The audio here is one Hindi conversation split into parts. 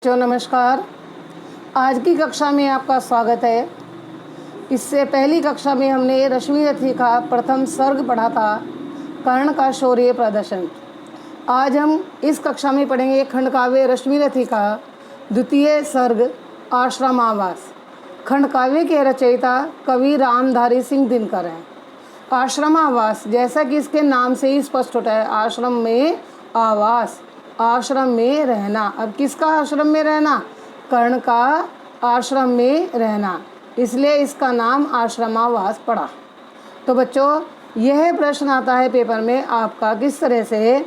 नमस्कार। आज की कक्षा में आपका स्वागत है। इससे पहली कक्षा में हमने रश्मि रथी का प्रथम सर्ग पढ़ा था, कर्ण का शौर्य प्रदर्शन। आज हम इस कक्षा में पढ़ेंगे खंडकाव्य रश्मि रथी का द्वितीय सर्ग आश्रमावास। खंडकाव्य के रचयिता कवि रामधारी सिंह दिनकर हैं। आश्रमावास, जैसा कि इसके नाम से ही स्पष्ट होता है, आश्रम में आवास, आश्रम में रहना। अब किसका आश्रम में रहना? कर्ण का आश्रम में रहना, इसलिए इसका नाम आश्रमावास पड़ा। तो बच्चों, यह प्रश्न आता है पेपर में आपका किस तरह से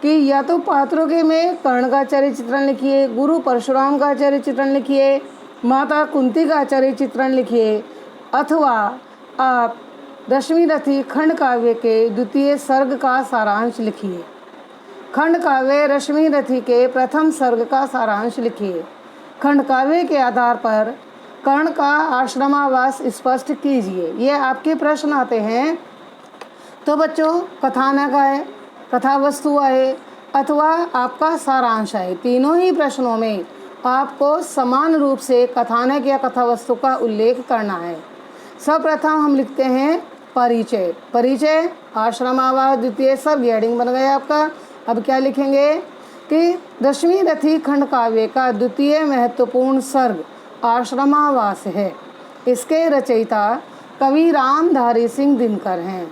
कि या तो पात्रों के में कर्ण का चरित्र चित्रण लिखिए, गुरु परशुराम का चरित्र चित्रण लिखिए, माता कुंती का चरित्र चित्रण लिखिए, अथवा आप रश्मि रथी खंड काव्य के द्वितीय सर्ग का सारांश लिखिए। खंड काव्य रश्मि रथी के प्रथम सर्ग का सारांश लिखिए। खंड काव्य के आधार पर कर्ण का आश्रमावास स्पष्ट कीजिए। ये आपके प्रश्न आते हैं। तो बच्चों, कथानक आए, कथा वस्तु आए, अथवा आपका सारांश आए, तीनों ही प्रश्नों में आपको समान रूप से कथानक या कथा वस्तु का उल्लेख करना है। सर्वप्रथम हम लिखते हैं परिचय। परिचय आश्रमावास द्वितीय सर्ग, हेडिंग बन गया आपका। अब क्या लिखेंगे कि रश्मि रथी खंड काव्य का द्वितीय महत्वपूर्ण सर्ग आश्रमावास है। इसके रचयिता कवि रामधारी सिंह दिनकर हैं।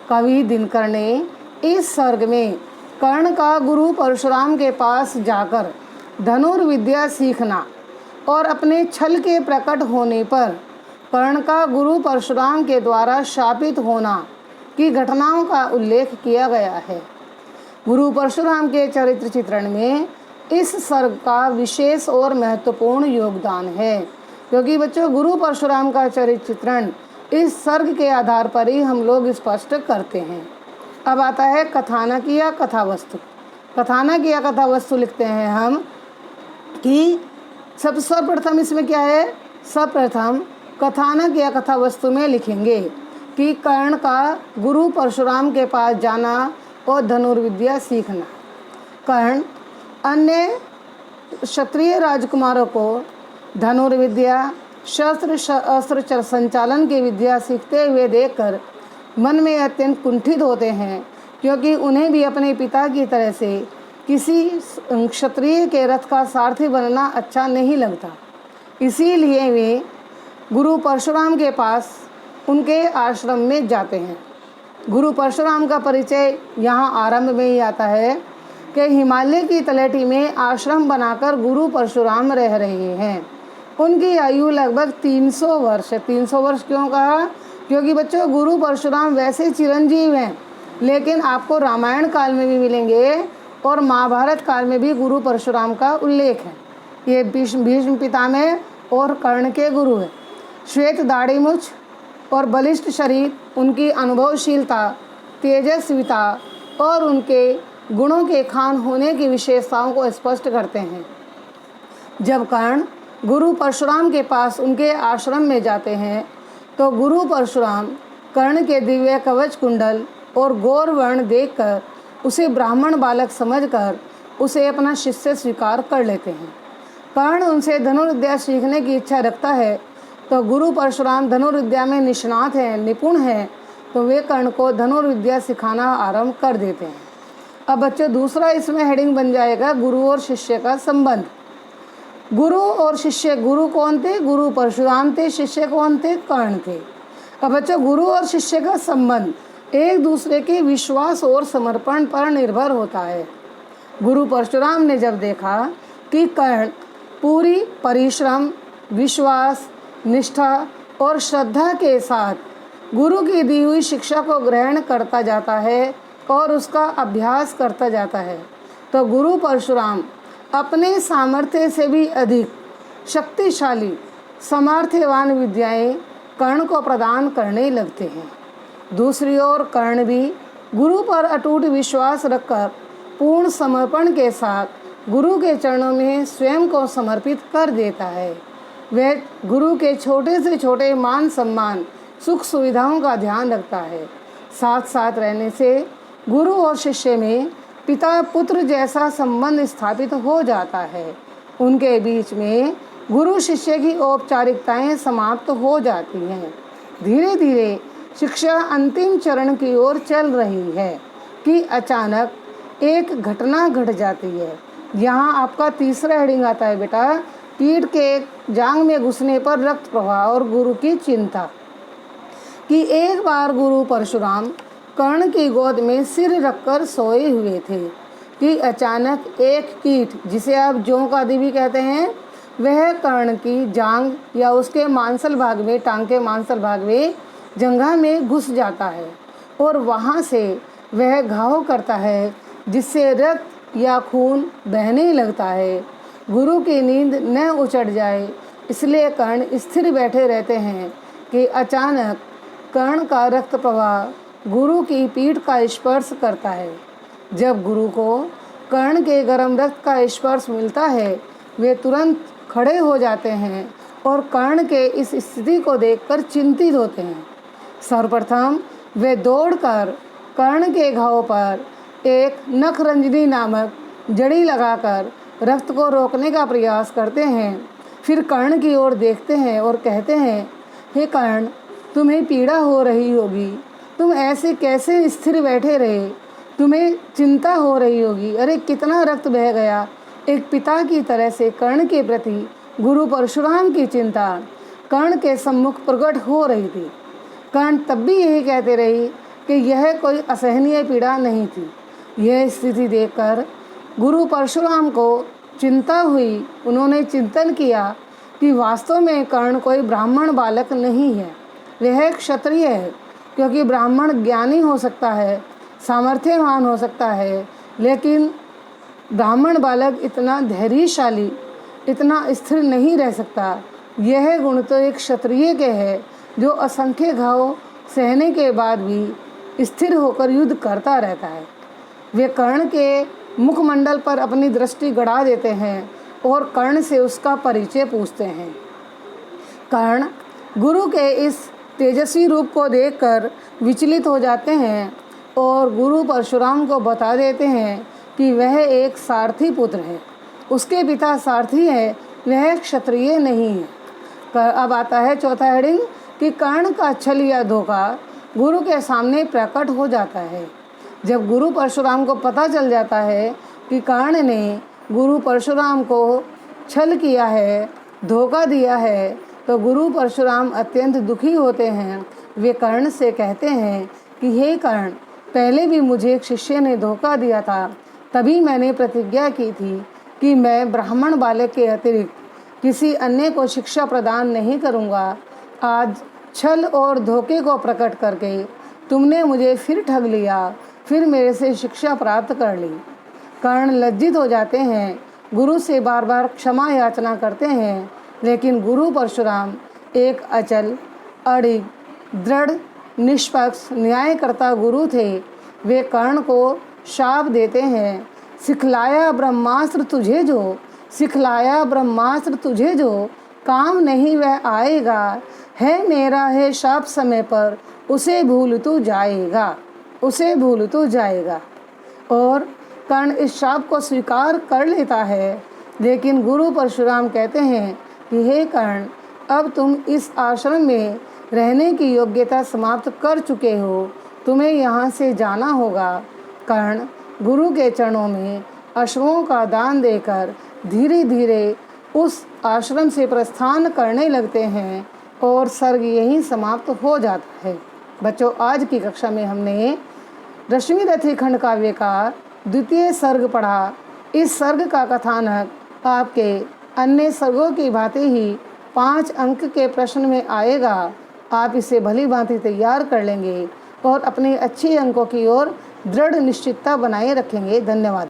कवि दिनकर ने इस सर्ग में कर्ण का गुरु परशुराम के पास जाकर धनुर्विद्या सीखना और अपने छल के प्रकट होने पर कर्ण का गुरु परशुराम के द्वारा शापित होना की घटनाओं का उल्लेख किया गया है। गुरु परशुराम के चरित्र चित्रण में इस सर्ग का विशेष और महत्वपूर्ण योगदान है, क्योंकि बच्चों गुरु परशुराम का चरित्र चित्रण इस सर्ग के आधार पर ही हम लोग स्पष्ट करते हैं। अब आता है कथानक या कथा वस्तु। कथानक या कथा वस्तु लिखते हैं हम कि सर्वप्रथम इसमें क्या है, सर्वप्रथम कथानक या कथा वस्तु में लिखेंगे कि कर्ण का गुरु परशुराम के पास जाना और धनुर्विद्या सीखना। कर्ण अन्य क्षत्रिय राजकुमारों को धनुर्विद्या, शस्त्र अस्त्र संचालन की विद्या सीखते हुए देखकर मन में अत्यंत कुंठित होते हैं, क्योंकि उन्हें भी अपने पिता की तरह से किसी क्षत्रिय के रथ का सारथी बनना अच्छा नहीं लगता। इसीलिए वे गुरु परशुराम के पास उनके आश्रम में जाते हैं। गुरु परशुराम का परिचय यहाँ आरंभ में ही आता है कि हिमालय की तलहटी में आश्रम बनाकर गुरु परशुराम रह रहे हैं। उनकी आयु लगभग 300 वर्ष है। 300 वर्ष क्यों कहा? क्योंकि बच्चों गुरु परशुराम वैसे चिरंजीव हैं, लेकिन आपको रामायण काल में भी मिलेंगे और महाभारत काल में भी गुरु परशुराम का उल्लेख है। ये भीष्म पितामह और कर्ण के गुरु हैं। श्वेत दाढ़ी मूछ और बलिष्ठ शरीर उनकी अनुभवशीलता, तेजस्विता और उनके गुणों के खान होने की विशेषताओं को स्पष्ट करते हैं। जब कर्ण गुरु परशुराम के पास उनके आश्रम में जाते हैं तो गुरु परशुराम कर्ण के दिव्य कवच कुंडल और गौर वर्ण देखकर उसे ब्राह्मण बालक समझकर उसे अपना शिष्य स्वीकार कर लेते हैं। कर्ण उनसे धनुर्विद्या सीखने की इच्छा रखता है, तो गुरु परशुराम धनुर्विद्या में निष्णात हैं, निपुण हैं, तो वे कर्ण को धनुर्विद्या सिखाना आरंभ कर देते हैं। अब बच्चों दूसरा इसमें हेडिंग बन जाएगा गुरु और शिष्य का संबंध। गुरु और शिष्य, गुरु कौन थे? गुरु परशुराम थे। शिष्य कौन थे? कर्ण थे। अब बच्चों गुरु और शिष्य का संबंध एक दूसरे के विश्वास और समर्पण पर निर्भर होता है। गुरु परशुराम ने जब देखा कि कर्ण पूरी परिश्रम, विश्वास, निष्ठा और श्रद्धा के साथ गुरु की दी हुई शिक्षा को ग्रहण करता जाता है और उसका अभ्यास करता जाता है, तो गुरु परशुराम अपने सामर्थ्य से भी अधिक शक्तिशाली सामर्थ्यवान विद्याएं कर्ण को प्रदान करने लगते हैं। दूसरी ओर कर्ण भी गुरु पर अटूट विश्वास रखकर पूर्ण समर्पण के साथ गुरु के चरणों में स्वयं को समर्पित कर देता है। वह गुरु के छोटे से छोटे मान सम्मान, सुख सुविधाओं का ध्यान रखता है। साथ साथ रहने से गुरु और शिष्य में पिता पुत्र जैसा संबंध स्थापित हो जाता है। उनके बीच में गुरु शिष्य की औपचारिकताएं समाप्त हो जाती हैं। धीरे धीरे शिक्षा अंतिम चरण की ओर चल रही है कि अचानक एक घटना घट जाती है। यहाँ आपका तीसरा हेडिंग आता है बेटा, कीट के जांग में घुसने पर रक्त प्रवाह और गुरु की चिंता। कि एक बार गुरु परशुराम कर्ण की गोद में सिर रखकर सोए हुए थे कि अचानक एक कीट, जिसे आप जों का आदि भी कहते हैं, वह कर्ण की जांग या उसके मांसल भाग में, टांग के मांसल भाग में जंघा में घुस जाता है और वहाँ से वह घाव करता है जिससे रक्त या खून बहने लगता है। गुरु की नींद न उचट जाए इसलिए कर्ण स्थिर बैठे रहते हैं कि अचानक कर्ण का रक्त प्रवाह गुरु की पीठ का स्पर्श करता है। जब गुरु को कर्ण के गर्म रक्त का स्पर्श मिलता है वे तुरंत खड़े हो जाते हैं और कर्ण के इस स्थिति को देखकर चिंतित होते हैं। सर्वप्रथम वे दौड़कर कर्ण के घाव पर एक नखरंजनी नामक जड़ी लगाकर रक्त को रोकने का प्रयास करते हैं। फिर कर्ण की ओर देखते हैं और कहते हैं, हे कर्ण, तुम्हें पीड़ा हो रही होगी, तुम ऐसे कैसे स्थिर बैठे रहे, तुम्हें चिंता हो रही होगी, अरे कितना रक्त बह गया। एक पिता की तरह से कर्ण के प्रति गुरु परशुराम की चिंता कर्ण के सम्मुख प्रकट हो रही थी। कर्ण तब भी यही कहते रही कि यह कोई असहनीय पीड़ा नहीं थी। यह स्थिति देखकर गुरु परशुराम को चिंता हुई। उन्होंने चिंतन किया कि वास्तव में कर्ण कोई ब्राह्मण बालक नहीं है, वह क्षत्रिय है, क्योंकि ब्राह्मण ज्ञानी हो सकता है, सामर्थ्यवान हो सकता है, लेकिन ब्राह्मण बालक इतना धैर्यशाली, इतना स्थिर नहीं रह सकता। यह गुण तो एक क्षत्रिय के है जो असंख्य घाव सहने के बाद भी स्थिर होकर युद्ध करता रहता है। वे कर्ण के मुखमंडल पर अपनी दृष्टि गड़ा देते हैं और कर्ण से उसका परिचय पूछते हैं। कर्ण गुरु के इस तेजस्वी रूप को देखकर विचलित हो जाते हैं और गुरु परशुराम को बता देते हैं कि वह एक सारथी पुत्र है, उसके पिता सारथी है, वह क्षत्रिय नहीं है। अब आता है चौथा हेडिंग कि कर्ण का छल या धोखा गुरु के सामने प्रकट हो जाता है। जब गुरु परशुराम को पता चल जाता है कि कर्ण ने गुरु परशुराम को छल किया है, धोखा दिया है, तो गुरु परशुराम अत्यंत दुखी होते हैं। वे कर्ण से कहते हैं कि हे कर्ण, पहले भी मुझे एक शिष्य ने धोखा दिया था, तभी मैंने प्रतिज्ञा की थी कि मैं ब्राह्मण बालक के अतिरिक्त किसी अन्य को शिक्षा प्रदान नहीं करूँगा। आज छल और धोखे को प्रकट करके तुमने मुझे फिर ठग लिया, फिर मेरे से शिक्षा प्राप्त कर ली। कर्ण लज्जित हो जाते हैं, गुरु से बार बार क्षमा याचना करते हैं, लेकिन गुरु परशुराम एक अचल, अड़िग, दृढ़, निष्पक्ष, न्यायकर्ता गुरु थे। वे कर्ण को शाप देते हैं, सिखलाया ब्रह्मास्त्र तुझे जो, सिखलाया ब्रह्मास्त्र तुझे जो, काम नहीं वह आएगा, है मेरा है शाप समय पर, उसे भूल तू जाएगा, उसे भूल तू जाएगा। और कर्ण इस शाप को स्वीकार कर लेता है, लेकिन गुरु परशुराम कहते हैं कि हे कर्ण, अब तुम इस आश्रम में रहने की योग्यता समाप्त कर चुके हो, तुम्हें यहाँ से जाना होगा। कर्ण गुरु के चरणों में अश्वों का दान देकर धीरे धीरे उस आश्रम से प्रस्थान करने लगते हैं और सर्ग यहीं समाप्त हो जाता है। बच्चों, आज की कक्षा में हमने रश्मिरथी खंड काव्य का द्वितीय सर्ग पढ़ा। इस सर्ग का कथानक आपके अन्य सर्गों की भांति ही 5 अंक के प्रश्न में आएगा। आप इसे भली भांति तैयार कर लेंगे और अपने अच्छे अंकों की ओर दृढ़ निश्चितता बनाए रखेंगे। धन्यवाद।